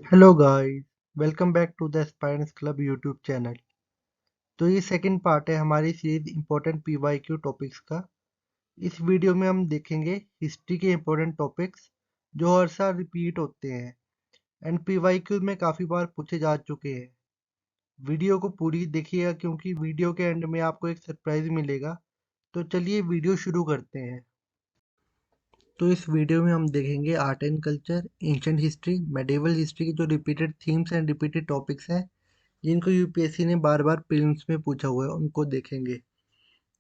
Hello guys, welcome back to the aspirants club YouTube channel. तो ये second part है हमारी सीरीज इंपॉर्टेंट पीवाईक्यू टॉपिक्स का। इस वीडियो में हम देखेंगे हिस्ट्री के इंपॉर्टेंट टॉपिक्स जो हर साल रिपीट होते हैं एंड पीवाईक्यू में काफ़ी बार पूछे जा चुके हैं। वीडियो को पूरी देखिएगा क्योंकि वीडियो के एंड में आपको एक सरप्राइज मिलेगा। तो चलिए वीडियो शुरू करते हैं। तो इस वीडियो में हम देखेंगे art and culture, ancient history, medieval history के जो repeated themes and repeated topics हैं जिनको यूपीएससी ने बार बार प्रीलिम्स में पूछा हुआ है उनको देखेंगे।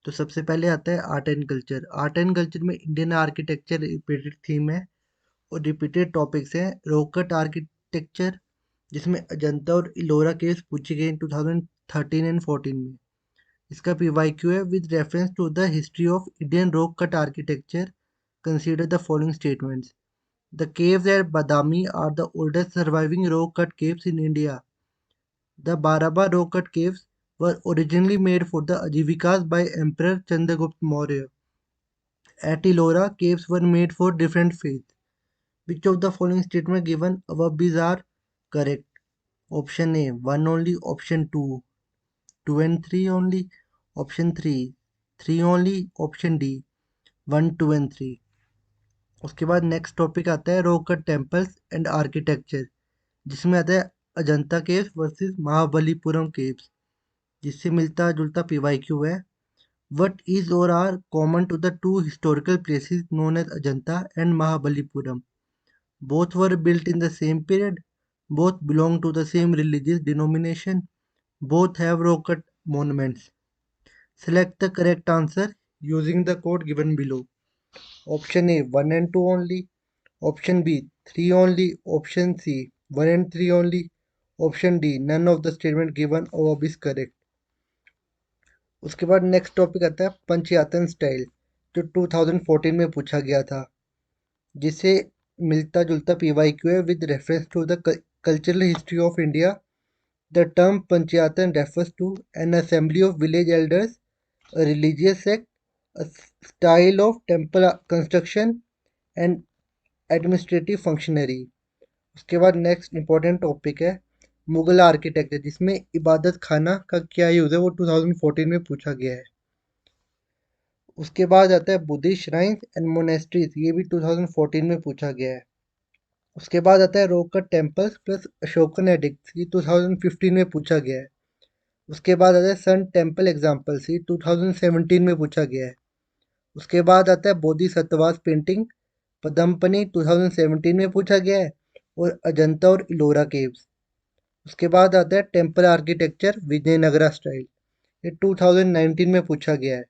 तो सबसे पहले आता है art and culture. Art and culture में इंडियन आर्किटेक्चर रिपीटेड थीम है और रिपीटेड टॉपिक्स हैं। रॉक कट आर्किटेक्चर जिसमें अजंता और इलोरा केव्स पूछे गए 2013 एंड 14 में। इसका पीवाईक्यू है with reference to the history of Indian rock cut architecture consider the following statements. The caves at Badami are the oldest surviving rock-cut caves in India. The Baraba rock-cut caves were originally made for the Ajivikas by Emperor Chandragupta Maurya. At Ellora, caves were made for different faiths. Which of the following statements given above these are correct? Option A, 1 only. Option 2, 2 and 3 only. Option 3, 3 only. Option D, 1, 2 and 3. उसके बाद next topic आता है rock cut temples and architecture, जिसमें आता है Ajanta caves versus Mahabalipuram caves, जिससे मिलता जुलता पीवाईक्यू है। What is or are common to the two historical places known as Ajanta and Mahabalipuram? Both were built in the same period, both belong to the same religious denomination, both have rock cut monuments. Select the correct answer using the code given below. Option A, 1 and 2 only. Option B, 3 only. Option C, 1 and 3 only. Option D, none of the statement given above is correct. उसके बाद next topic आता है पंचयातन style, जो 2014 में पूछा गया था, जिसे मिलता जुलता पीवाईक्यू है with reference to the cultural history of India. The term Panchayatan refers to an assembly of village elders, a religious sect, a style of temple construction and administrative functionary. उसके बाद नेक्स्ट इंपॉर्टेंट टॉपिक है Mughal architecture, जिसमें इबादत खाना का क्या use है वो 2014 में पूछा गया है। उसके बाद आता है बुद्धिस्ट श्राइन्स एंड मोनेस्ट्रीज, ये भी 2014 में पूछा गया है। उसके बाद आता है rock cut temples plus Ashokan addicts, ये 2015 में पूछा गया है। उसके बाद आता है सन टेम्पल एग्जाम्पल्स, ये 2017 में पूछा गया है। उसके बाद आता है बोधिसत्वास पेंटिंग पदमपनी, 2017 में पूछा गया है। और अजंता और इलोरा केव्स। उसके बाद आता है टेम्पल आर्किटेक्चर विजयनगरा स्टाइल, ये 2019 में पूछा गया है।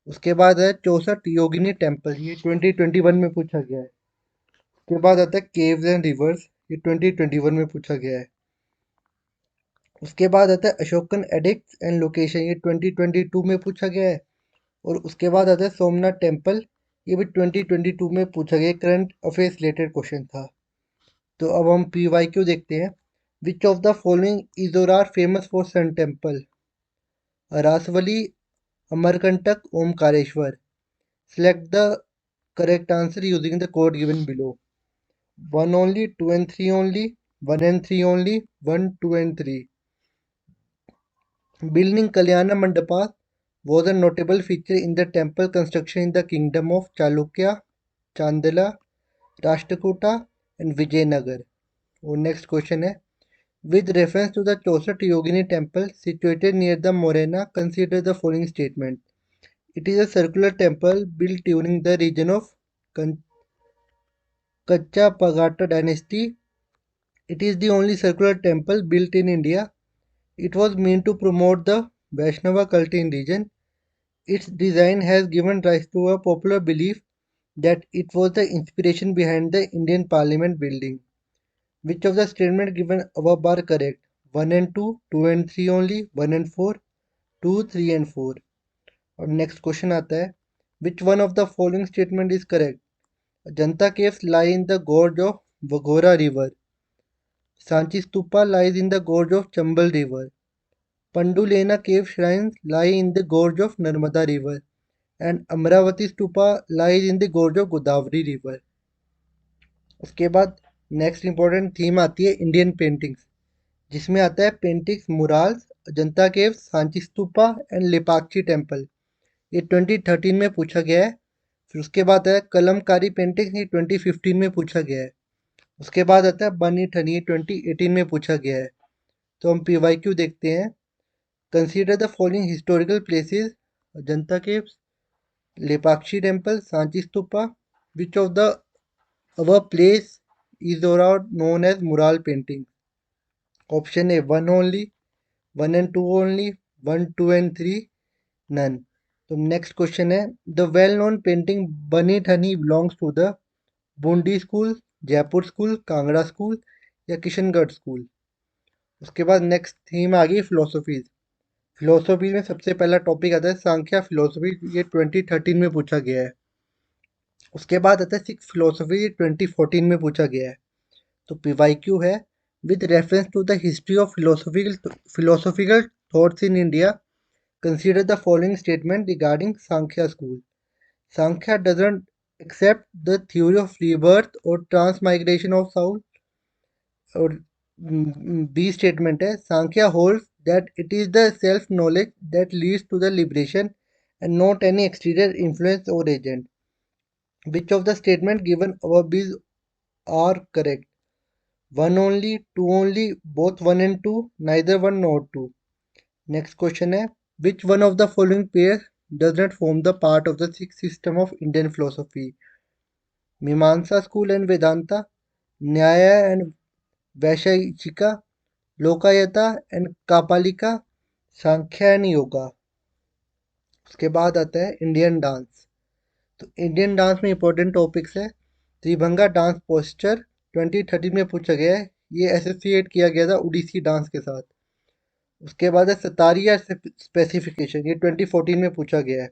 उसके बाद है 64 योगिनी टेम्पल, ये 2021 में पूछा गया है। उसके बाद आता है केव्स एंड रिवर्स, ये 2021 में पूछा गया है। उसके बाद आता है अशोकन एडिक्ट्स एंड लोकेशन, ये 2022 में पूछा गया है। और उसके बाद आता है सोमनाथ टेम्पल, ये भी 2022 में पूछा गया, करंट अफेयर्स रिलेटेड क्वेश्चन था। तो अब हम पीवाईक्यू देखते हैं। Which of the following is or are famous for sun temple? Rasavalli, Amarkantak, Omkareshwar. Select the correct answer using the code given below. 1 only, 2 and 3 only, 1 and 3 only, 1, 2 and 3. Building Kalyana Mandapa was a notable feature in the temple construction in the kingdom of Chalukya, Chandala, Rashtrakuta and Vijayanagar. और next question है, with reference to the Chosat Yogini temple situated near the Morena, consider the following statement. It is a circular temple built during the region of Kachapagata dynasty. It is the only circular temple built in India. It was meant to promote the Vaishnava cult in region. Its design has given rise to a popular belief that it was the inspiration behind the Indian Parliament building. Which of the statements given above are correct? 1 and 2, 2 and 3 only, 1 and 4, 2, 3 and 4. और next question आता है, which one of the following statement is correct? Ajanta caves lie in the gorge of Vaghora river. Sanchi Stupa lies in the gorge of Chambal river. Pandulena cave shrines lie in the gorge of Narmada river. And Amravati Stupa lies in the gorge of Godavari river. उसके बाद next important theme आती है Indian paintings, जिसमें आता है paintings murals, Ajanta caves, Sanchi stupa and Lepakshi temple. ये 2013 में पूछा गया है। फिर उसके बाद है कलमकारी पेंटिंग, ये 2015 में पूछा गया है। उसके बाद आता है बनी ठनी, 2018 में पूछा गया है। तो हम PYQ देखते हैं। Consider the following historical places: Ajanta caves, Lepakshi temple, Sanchi stupa. Which of the above place is or are known as mural painting? Option A one only, one and two only, one two and three, none. तो next question है, the well known painting Bani Thani belongs to the Bundi school, Jaipur school, Kangra school या Kishangarh school? उसके बाद next theme आ गई philosophies. Philosophy में सबसे पहला topic आता है सांख्या फिलोसफी, ये 2013 में पूछा गया है। उसके बाद आता है सिक्स फिलोसफी, ये 2014 में पूछा गया है। तो PYQ है, with reference to the history of philosophical thoughts in India, consider the following statement regarding Sankhya school. Sankhya doesn't accept the theory of rebirth or transmigration of soul. और B statement है, Sankhya holds that it is the self-knowledge that leads to the liberation and not any exterior influence or agent. Which of the statement given above is are correct? One only, two only, both one and two, neither one nor two. Next question है, which one of the following pairs does not form the part of the sixth system of Indian philosophy? Mimamsa school and Vedanta, Nyaya and Vaisheshika, Lokayata and Kapalika, Sankhya and Yoga. उसके बाद आता है Indian dance. तो Indian dance में important topics है, Tribhanga dance posture 2013 में पूछा गया है, ये एसोसिएट किया गया था उड़ीसी डांस के साथ। उसके बाद है सतारिया स्पेसिफिकेशन, ये 2014 में पूछा गया है।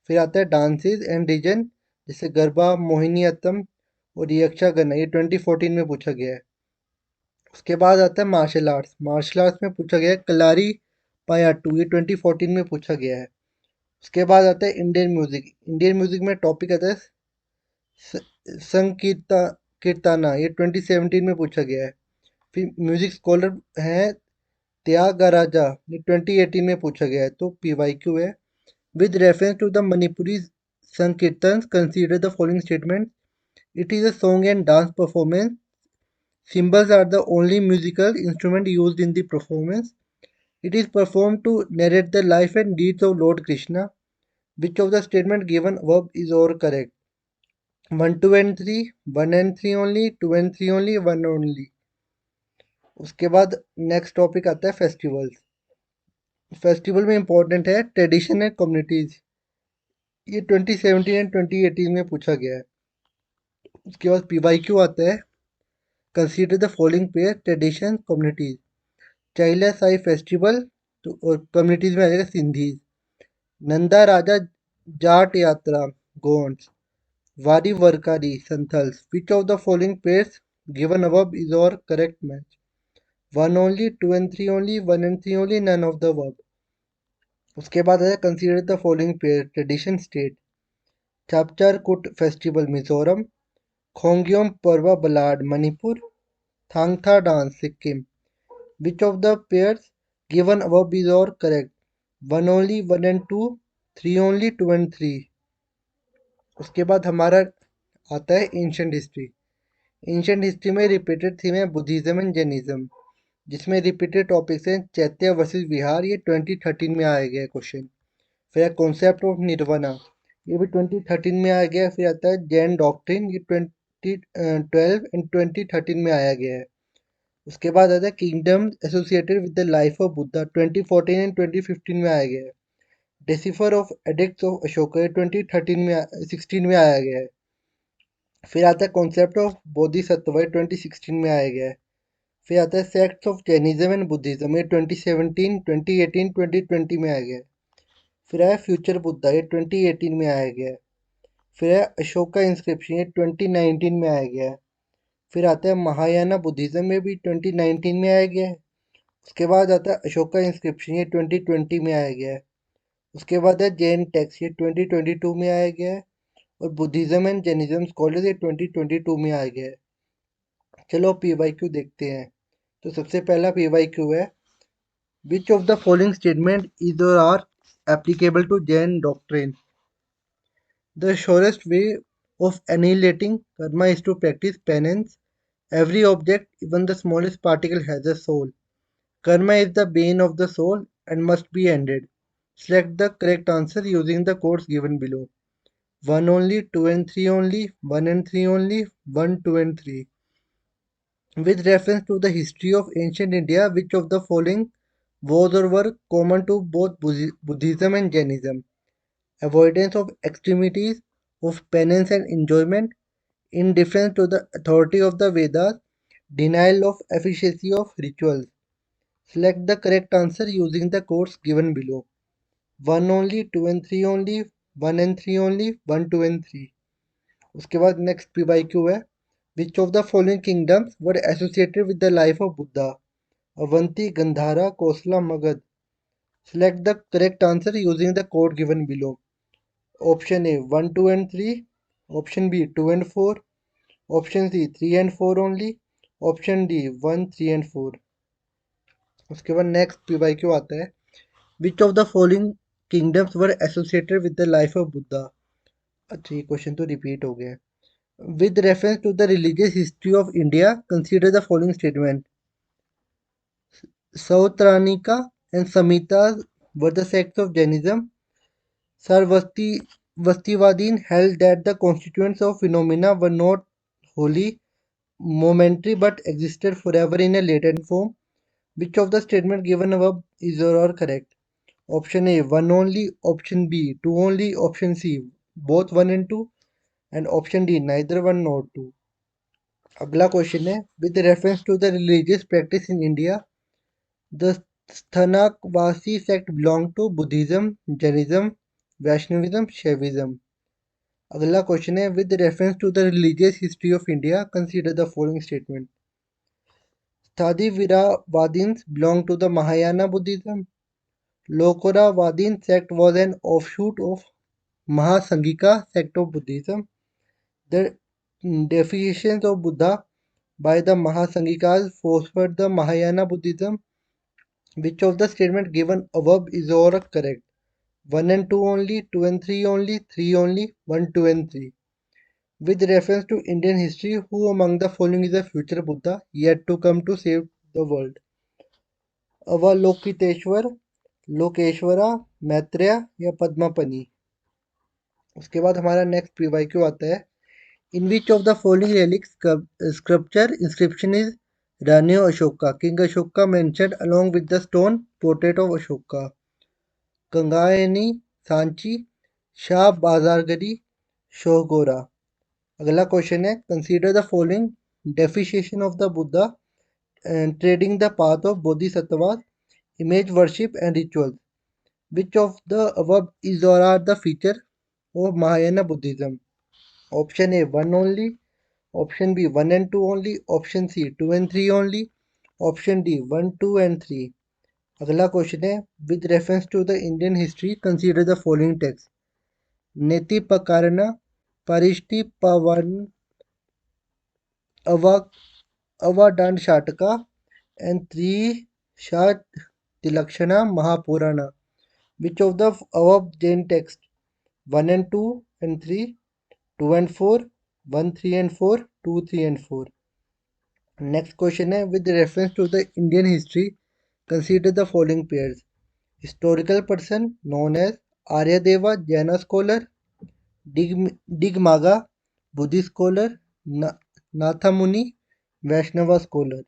फिर आता है डांसेस एंड रीजन, जैसे गरबा, मोहिनीअट्टम और यक्षगान, ये 2014 में पूछा गया है। उसके बाद आता है मार्शल आर्ट्स में पूछा गया है कलारी पायाटू, ये 2014 में पूछा गया है। उसके बाद आता है इंडियन म्यूजिक में टॉपिक आता है संकीर्ता कीर्ताना, ये 2017 में पूछा गया है। फिर म्यूजिक स्कॉलर हैं त्यागराजा, ये 2018 में पूछा गया है। तो PYQ है, with reference to the Manipuri Sankirtans, consider the following statement. It is a song and dance performance. Cymbals are the only musical instrument used in the performance. It is performed to narrate the life and deeds of Lord Krishna. Which of the statement given above is all correct? 1, 2 and 3, 1 and 3 only, 2 and 3 only, 1 only. उसके बाद next topic आता है festivals. Festival में important है tradition and communities, ये 2017 and 2018 में पूछा गया है। उसके बाद PYQ आता है, consider the following pair tradition communities. Chaila Sai festival, तो और कम्युनिटीज में आ जाएगा Sindhis. Nanda Raja Jat Yatra Gonds. Wari Warkari Santhals. Which of the following pairs given above is or correct match? 1 only, 2 and 3 only, 1 and 3 only, none of the above। उसके बाद है consider the following pair tradition state. Chapchar Kut festival Mizoram, Khongjom Parba ballad Manipur, Thangta dance Sikkim. Which of the pairs given above is or correct? 1 only, 1 and 2, 3 only, 2 and 3। उसके बाद हमारा आता है ancient history. Ancient history में repeated theme है बुद्धिज्म एंड जैनिज्म, जिसमें repeated topics हैं चैत्य वर्सेस विहार, ये 2013 में आया गया क्वेश्चन। फिर कॉन्सेप्ट ऑफ निर्वाणा, ये भी 2013 में आया गया। फिर आता है जैन डॉक्ट्रिन, ये 2012 एंड 2013 में आया गया है। उसके बाद आता है kingdom associated with the life of Buddha, 2014 and 2015 में आया गया है। Decipher of addicts of Ashoka, ये 16 में आया गया है। फिर आता है कॉन्सेप्ट ऑफ बोधिसत्व, 2016 में आया गया है। फिर आता है sects of Jainism and Buddhism, ये 2017, 2018, 2020 में आया गया है। फिर आया फ्यूचर बुद्धा, ये 2018 में आया गया है। फिर है अशोका इंस्क्रिप्शन, ये 2019 में आया गया है। फिर आता है महायाना बुद्धिज्म, में भी 2019 में आया गया है। उसके बाद आता है अशोका इंस्क्रिप्शन, ये 2020 में आया गया है। उसके बाद है जैन टेक्स्ट, ये 2022 में आया गया है। और बुद्धिज्म एंड जैनिज्म स्कॉलर्स, ये 2022 में आया गया है। चलो PYQ देखते हैं। तो सबसे पहला PYQ है, which of the following statement is or are applicable to Jain doctrine? The surest way of annihilating karma is to practice penance. Every object, even the smallest particle, has a soul. Karma is the bane of the soul and must be ended. Select the correct answer using the codes given below. 1 only, 2 and 3 only, 1 and 3 only, 1, 2 and 3. With reference to the history of ancient India, which of the following was or were common to both Buddhism and Jainism? Avoidance of extremities, of penance and enjoyment, indifference to the authority of the Vedas, denial of efficacy of rituals. Select the correct answer using the codes given below. 1 only, 2 and 3 only, 1 and 3 only, 1, 2 and 3. उसके बाद next PYQ है, which of the following kingdoms were associated with the life of Buddha? Avanti, Gandhara, Kosala, Magad. Select the correct answer using the code given below. Option A 1, 2 and 3. Option B 2 and 4. Option C 3 and 4 only. Option D 1, 3 and 4. उसके बाद next PYQ आता है, which of the following kingdoms were associated with the life of Buddha? अच्छा, ये question तो repeat हो गया है। With reference to the religious history of India consider the following statement. Sautranika and Samhita were the sects of Jainism. Sarvastivadin held that the constituents of phenomena were not wholly momentary but existed forever in a latent form. Which of the statement given above is or correct? Option A 1 only, option B 2 only, option C both 1 and 2, and option D neither 1 nor 2. अगला question है, with reference to the religious practice in India the Sthanakvasi sect belong to Buddhism, Jainism, Vaishnavism, Shaivism. अगला question है, with reference to the religious history of India consider the following statement. Sthaviravadins belong to the Mahayana Buddhism. Lokoravadin sect was an offshoot of Mahasangika sect of Buddhism. The deifications of Buddha by the Mahasangikas fostered the Mahayana Buddhism. Which of the statement given above is or correct? 1 and 2 only, 2 and 3 only, 3 only, 1, 2 and 3. With reference to Indian history, who among the following is a future Buddha yet to come to save the world? Avalokiteshvara, Lokeshvara, Maitreya या पद्मापनी? उसके बाद हमारा next PYQ आता है, in which of the following relic scripture inscription is Rani Ashoka, king Ashoka mentioned along with the stone portrait of Ashoka? Kangayani, Sanchi, Shahbazgarhi, Sohgaura? अगला question है, consider the following depiction of the Buddha treading the path of Bodhisattva, image worship and rituals. Which of the above is or are the feature of Mahayana Buddhism? Option A 1 only, option B 1 and 2 only, option C 2 and 3 only, option D 1, 2 and 3. अगला question है, with reference to the Indian history consider the following text. नेति पकारना, परिष्टि पवन, अवादान शाटका and 3 Shat Tilakshana Mahapurana. Which of the above Jain text? 1 and 2 and 3, 2 and 4, 1, 3 and 4, 2, 3 and 4. Next question है, with reference to the Indian history, consider the following pairs. Historical person known as Aryadeva, Jaina scholar, Digmaga, Buddhist scholar, Nathamuni, Vaishnava scholar.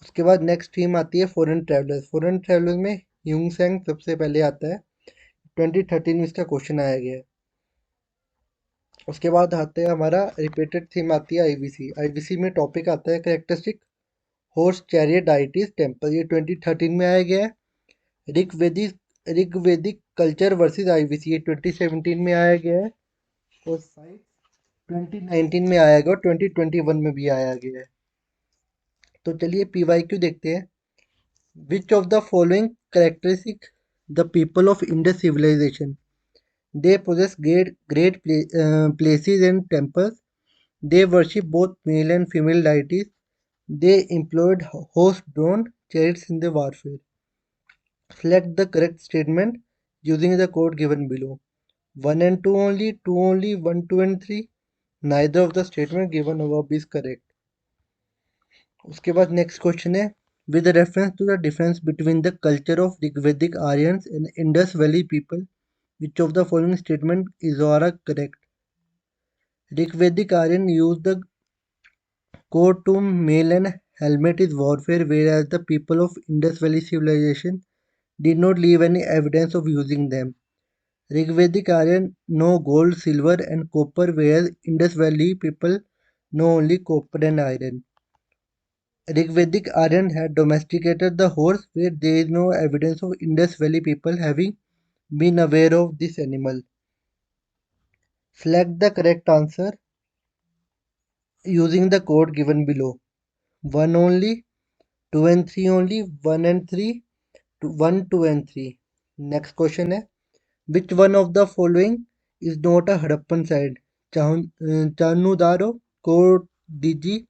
उसके बाद next theme आती है foreign travellers. Foreign travellers में ह्यूंग सेंग सबसे पहले आता है. 2013 में इसका क्वेश्चन आया गया है. उसके बाद आते हैं हमारा रिपीटेड थीम आती है आईवीसी. आईवीसी में टॉपिक आता है characteristic horse chariot deities temple. ये 2013 में आया गया है. ऋग्वेदिक कल्चर वर्सेस आईवीसी, ये 2017 में आया गया है. और साइंस 2019 में आया गया और 2021 में भी आया गया है. तो चलिए PYQ देखते हैं. Which of the following characteristic the people of Indus civilization? They possess great places and temples. They worship both male and female deities. They employed horse-drawn chariots in the warfare. Select the correct statement using the code given below. 1 and 2 only, 1, 2 and 3. Neither of the statement given above is correct. उसके बाद next question है, with reference to the difference between the culture of Rigvedic Aryans and Indus Valley people, which of the following statement is or are correct? Rigvedic Aryan used the coat to mail and helmet is warfare, whereas the people of Indus Valley civilization did not leave any evidence of using them. Rigvedic Aryan know gold, silver, and copper, whereas Indus Valley people know only copper and iron. Rigvedic Aryan had domesticated the horse, where there is no evidence of Indus Valley people having been aware of this animal. Select the correct answer using the code given below. 1 only, 2 and 3 only, 1 and 3, 1, 2 and 3. Next question है, which one of the following is not a Harappan site? Chanudaro, Kodiji,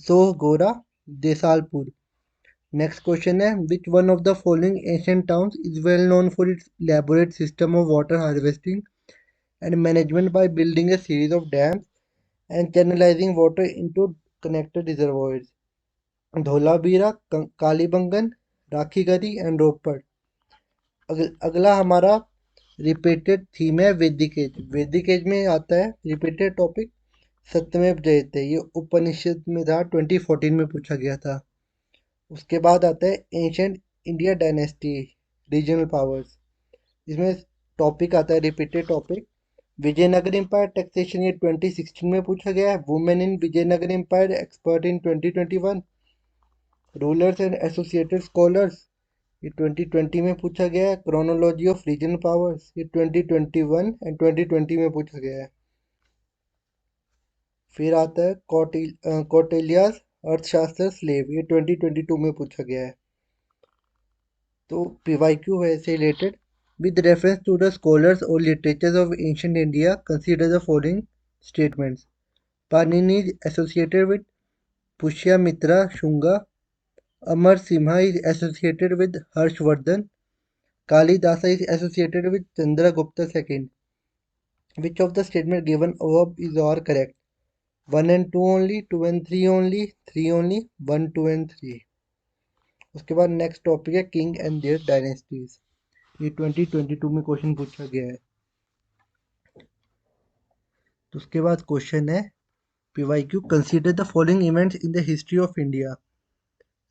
Sohgora, Desalpur. Next question है, which one of the following ancient towns is well known for its elaborate system of water harvesting and management by building a series of dams and channelizing water into connected reservoirs? Dholavira, Kalibangan, Rakhigarhi and Ropar. अगला हमारा repeated theme है वैदिक as. वैदिक as में आता है repeated topic सत्यमेव जयते. ये उपनिषद में था, 2014 में पूछा गया था. उसके बाद आता है ancient India dynasty, regional powers. इसमें टॉपिक आता है repeated topic Vijayanagar empire taxation, ये 2016 में पूछा गया है. Women in Vijayanagar empire expert in 2021. Rulers and associated scholars, ये 2020 में पूछा गया है. क्रोनोलॉजी ऑफ रीजनल पावर्स, ये 2021 एंड 2020 में पूछा गया है. फिर आता है कौटिल्यास अर्थशास्त्र स्लेव, ये 2022 में पूछा गया है. तो पीवाईक्यू है से related. With reference to the scholars or literatures of ancient India, consider the following statements. Panini is associated with Pushyamitra Shunga. Amar Simha is associated with Harshvardhan. Kalidasa is associated with Chandragupta II. Which of the statements given above is or correct? 1 and 2 only, 2 and 3 only, 3 only, 1, 2 and 3. उसके बाद next topic है king and there dynasties. ये 2022 में question पूछा गया है. तो उसके बाद क्वेश्चन है PYQ, consider the following events in the history of India.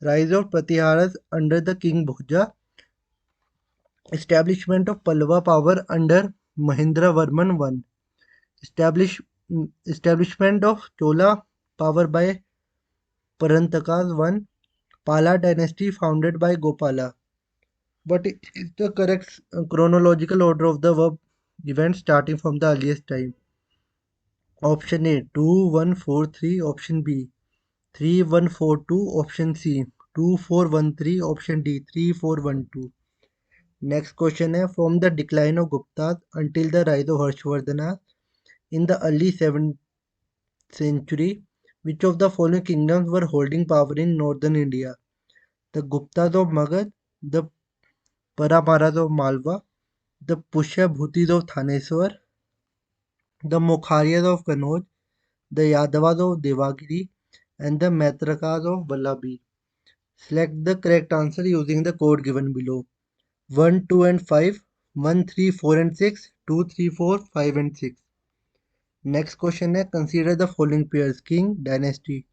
Rise of Pratiharas under the King Bhoja. Establishment of Pallava power under Mahendravarman I. Establishment of Chola power by Parantakas I. Pala dynasty founded by Gopala. But it is the correct chronological order of the verb events starting from the earliest time. Option A 2143, option B 3142, option C 2413, option D 3412. Next question है, from the decline of Guptas until the rise of Harshvardhana in the early 7th century, which of the following kingdoms were holding power in northern India? The Guptas of Magad, the Paramaras of Malwa, the Pushyabhutis of Thaneswar, the Mokharyas of Kannauj, the Yadavas of Devagiri, and the Maitrakas of Vallabhi. Select the correct answer using the code given below. 1, 2 and 5, 1, 3, 4 and 6, 2, 3, 4, 5 and 6. Next question है, consider the following pairs. King dynasty.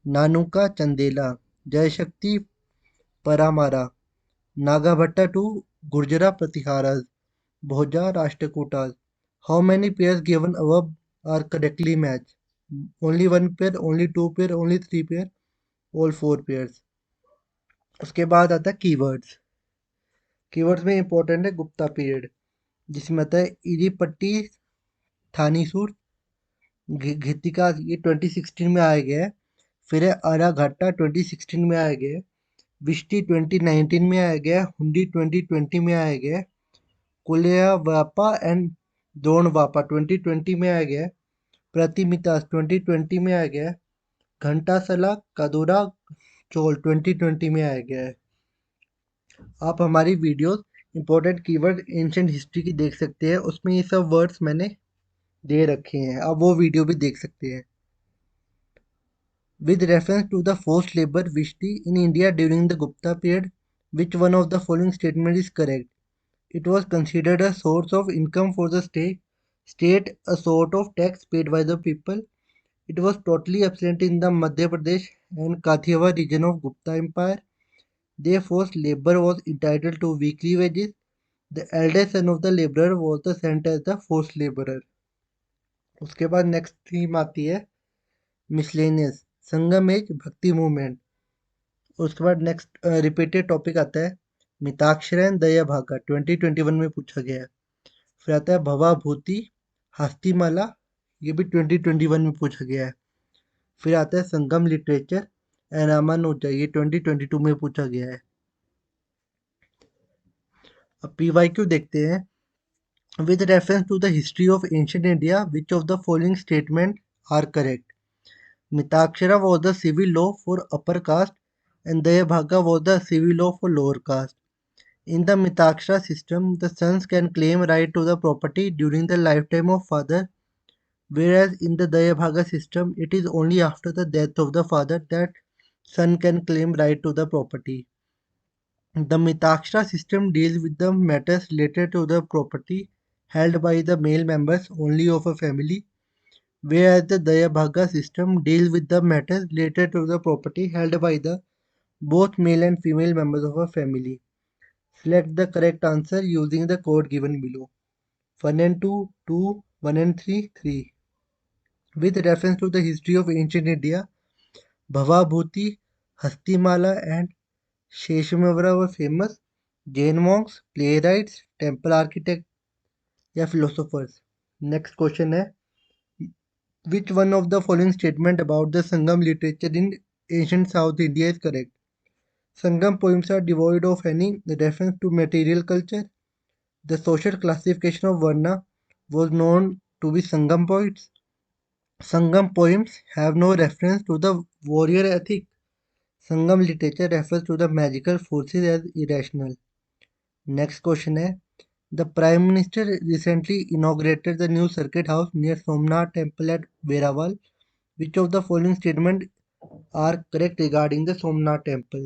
Nanuka Chandela, Jayashakti Paramara, Nagabhatta II Gurjara Pratiharas, Bhoja Rashtrakutas. How many pairs given above are correctly matched? Only one pair, only two pair, only three pair, all four pairs. उसके बाद आता है keywords. Keywords में important है Gupta period, जिसमें आता है इरीपट्टी थानीसूर घितिका, ये 2016 में आया गया है. फिर है आराघाटा 2016 में आया गया है. विष्टि 2019 में आया गया है. हुंडी 2020 में आया गया है. कुलिया वापा एंड दोन वापा 2020 में आया गया है. प्रतिमितास 2020 में आ गया है। घंटासला कदोरा चोल 2020 में आ गया है। आप हमारी videos important keyword ancient history की देख सकते हैं, उसमें ये सब वर्ड्स मैंने दे रखे हैं, आप वो वीडियो भी देख सकते हैं। With reference to the forced labor Vishti in India during the Gupta period, which one of the following statement is correct? It was considered a source of income for the state, a sort of tax paid by the people. It was totally absent in the Madhya Pradesh and Kathiawar region of Gupta Empire. Their forced labor was entitled to weekly wages. The eldest son of the laborer was sent as the forced laborer. उसके बाद next theme आती है miscellaneous संगम as भक्ति movement. उसके बाद next repeated topic आता है मिताक्षरयन दया भागा 2021 में पूछा गया है। फिर आता है भवाभूति हस्तिमाला, ये भी 2021 में पूछा गया है। फिर आता है संगम लिटरेचर एंड रामानुजा, ये 2022 में पूछा गया है। अब पीवाईक्यू देखते हैं। With reference to the history of ancient India which of the following statement are correct? Mitakshara was the civil law for upper caste and Dayabhaga was the civil law for lower caste. In the Mitakshara system, the sons can claim right to the property during the lifetime of father, whereas in the Dayabhaga system, it is only after the death of the father that son can claim right to the property. The Mitakshara system deals with the matters related to the property held by the male members only of a family, whereas the Dayabhaga system deals with the matters related to the property held by the both male and female members of a family. Select the correct answer using the code given below. 1 and 2, 2, 1 and 3, 3. With reference to the history of ancient India, Bhavabhuti, Hastimala and Sheshamavara were famous Jain monks, playwrights, temple architects या philosophers. Next question है which one of the following statement about the Sangam literature in ancient South India is correct? Sangam poems are devoid of any reference to material culture. The social classification of Varna was known to be Sangam poets. Sangam poems have no reference to the warrior ethic. Sangam literature refers to the magical forces as irrational. Next question है The Prime Minister recently inaugurated the new circuit house near Somnath Temple at Verawal. Which of the following statements are correct regarding the Somnath Temple?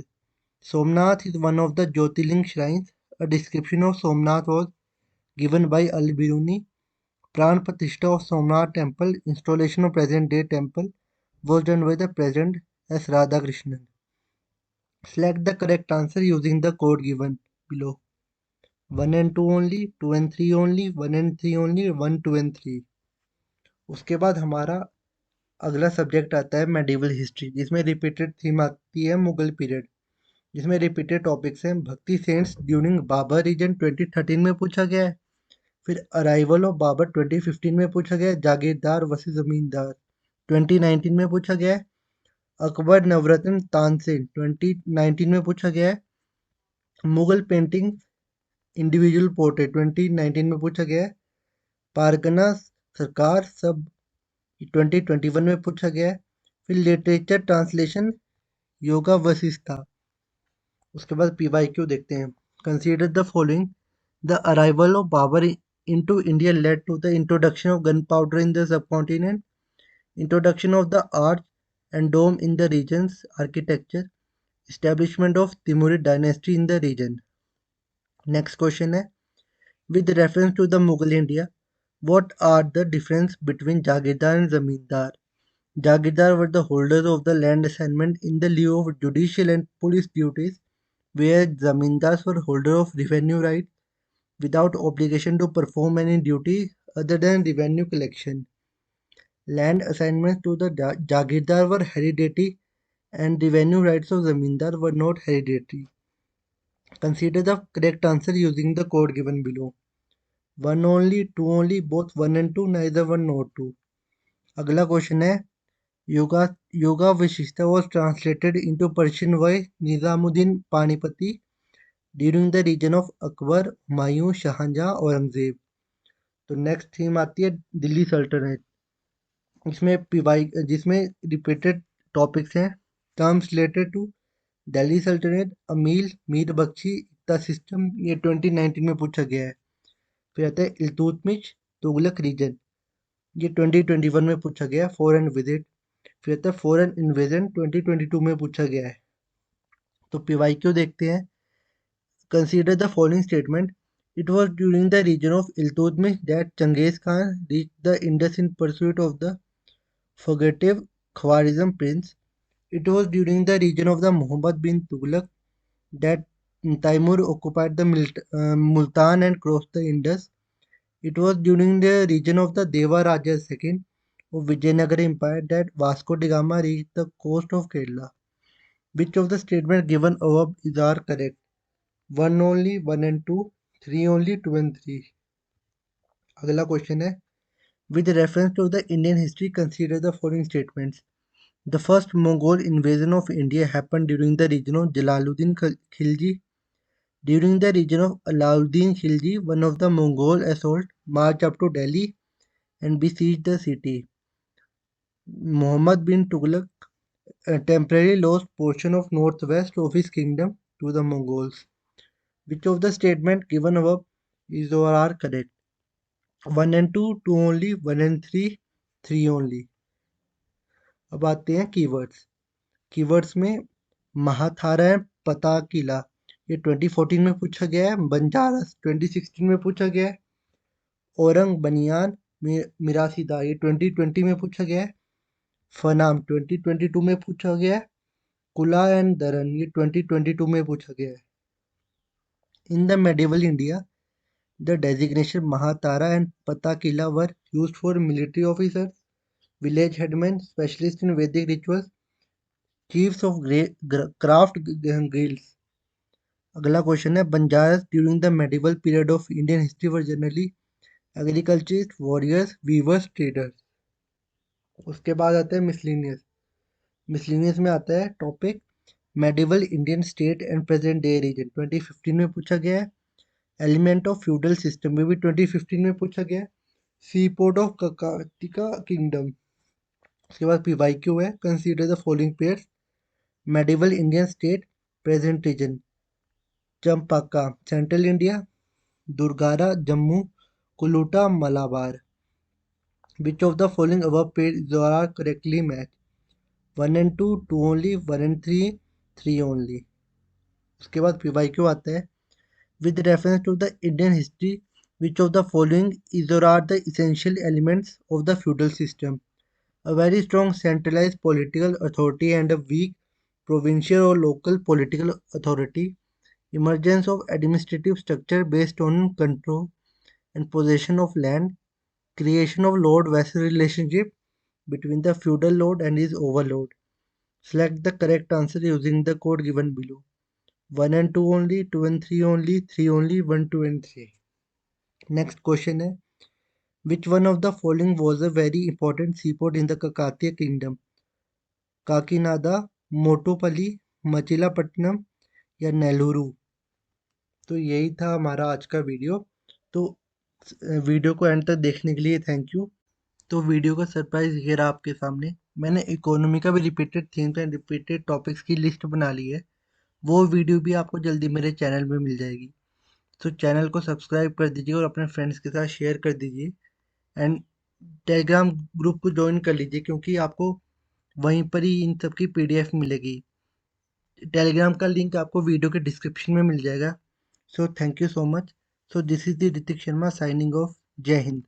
Somnath is one of the Jyotirling shrines. A description of Somnath was given by Al-Biruni. Pran Pratishtha of Somnath Temple, installation of present-day temple, was done by the President S. Radhakrishnan. Select the correct answer using the code given below. 1 and 2 only, 2 and 3 only, 1 and 3 only, 1, 2 and 3. उसके बाद हमारा अगला subject आता है medieval history, जिसमें repeated theme आती है Mughal period, जिसमें रिपीटेड टॉपिक्स हैं भक्ति सेंट्स ड्यूरिंग बाबर रीजन 2013 में पूछा गया है। फिर अराइवल ऑफ बाबर 2015 में पूछा गया है। जागीरदार वर्सेस जमींदार 2019 में पूछा गया है। अकबर नवरत्न तानसेन 2019 में पूछा गया है। मुगल पेंटिंग इंडिविजुअल पोर्ट्रेट 2019 में पूछा गया है। पारगना सरकार सब 2021 में पूछा गया है। फिर लिटरेचर ट्रांसलेशन योगा वशिष्ठा। उसके बाद PYQ देखते हैं। Consider the following the arrival of Babur into India led to the introduction of gunpowder in the subcontinent, introduction of the arch and dome in the region's architecture, establishment of Timurid dynasty in the region. Next question है with reference to the Mughal India, what are the difference between Jagirdar and Zamindar? Jagirdar were the holders of the land assignment in the lieu of judicial and police duties, whereas Zamindars were holders of revenue rights without obligation to perform any duty other than revenue collection. Land assignments to the Jagirdar were hereditary and revenue rights of Zamindar were not hereditary. Consider the correct answer using the code given below. 1 only, 2 only, both 1 and 2, neither 1 nor 2. अगला question है Yoga Vashishta was translated into Persian by Nizamuddin Panipati during the region of Akbar, Humayun, Shahjahan, Aurangzeb. तो next theme आती है दिल्ली सल्तनत। इसमें PY जिसमें repeated topics हैं। Terms related to Delhi सल्तनत, अमील, मीर बख्शी, इक्ता सिस्टम, ये 2019 में पूछा गया है। फिर आता है इल्तुतमिश, तुगलक रीजन, ये 2021 में पूछा गया है, फॉरेन विजिट। फिर आता है फॉरेन इन्वेजन, 2022 में पूछा गया है। तो पीवाईक्यू देखते हैं। Consider the following statement. It was during the region of Iltutmish that Genghis Khan reached the Indus in pursuit of the fugitive Khwarizm prince. It was during the region of the Muhammad bin Tughlaq that Taimur occupied the Multan and crossed the Indus. It was during the region of the Deva Raja II of Vijayanagara Empire that Vasco da Gama reached the coast of Kerala. Which of the statements given above is are correct? 1 only, 1 and 2, 3 only, 2 and 3. अगला question है, with reference to the Indian history, consider the following statements. The first Mongol invasion of India happened during the region of Jalaluddin Khilji. During the region of Alauddin Khilji, one of the Mongol assault marched up to Delhi and besieged the city. Muhammad bin Tughlaq temporarily lost portion of northwest of his kingdom to the Mongols. Which of the statements given above is or are correct? 1 and 2, 2 only, 1 and 3, 3 only. अब आते हैं keywords. Keywords में महाथारा है, पता किला, ये 2014 में पूछा गया है। बंजारस 2016 में पूछा गया है। औरंग बनियान मिरासीदा, ये 2020 में पूछा गया है। फनाम 2022 में पूछा गया है। कुला एंड दरन, ये 2022 में पूछा गया है। In the medieval India, the designation Mahatara and Patakila were used for military officers, village headmen, specialists in Vedic rituals, chiefs of craft guilds. अगला क्वेश्चन है, Banjaras during the medieval period of Indian history were generally agriculturist, warriors, weavers, traders. उसके बाद आता है miscellaneous. Miscellaneous में आता है topic medieval Indian state and present day region, 2015 में पूछा गया है। एलिमेंट ऑफ फ्यूडल सिस्टम में भी 2015 में पूछा गया है। Sea port of Kakatiya kingdom. उसके बाद पीवाईक्यू है, consider the following pairs. Medieval Indian state present region, Champaka central India, Durgara Jammu, Kuluta Malabar. Which of the following above pairs are correctly match? 1 and 2, 2 only, 1 and 3, 3 only. उसके बाद पीवाईक्यू आता है, with reference to the Indian history, which of the following is or are the essential elements of the feudal system? A very strong centralized political authority and a weak provincial or local political authority, emergence of administrative structure based on control and possession of land, creation of lord-vassal relationship between the feudal lord and his overlord. Select the correct answer using the code given below. 1 and 2 only, 2 and 3 only, 3 only, 1, 2 and 3. Next question है, which one of the following was a very important seaport in the Kakatiya kingdom? Kakinada, मोटोपली, मचिलापट्टनम या नेलुरु? तो यही था हमारा आज का video. तो video को एंड तक देखने के लिए थैंक यू। तो वीडियो का सरप्राइज ये रहा आपके सामने। मैंने इकोनॉमी का भी repeated themes and repeated topics की लिस्ट बना ली है। वो वीडियो भी आपको जल्दी मेरे चैनल में मिल जाएगी। तो चैनल को सब्सक्राइब कर दीजिए और अपने फ्रेंड्स के साथ शेयर कर दीजिए। एंड टेलीग्राम ग्रुप को ज्वाइन कर लीजिए, क्योंकि आपको वहीं पर ही इन सब की पीडीएफ मिलेगी। टेलीग्राम का लिंक आपको वीडियो के डिस्क्रिप्शन में मिल जाएगा। So thank you so much. So this is the Hrithik Sharma signing off. जय हिंद।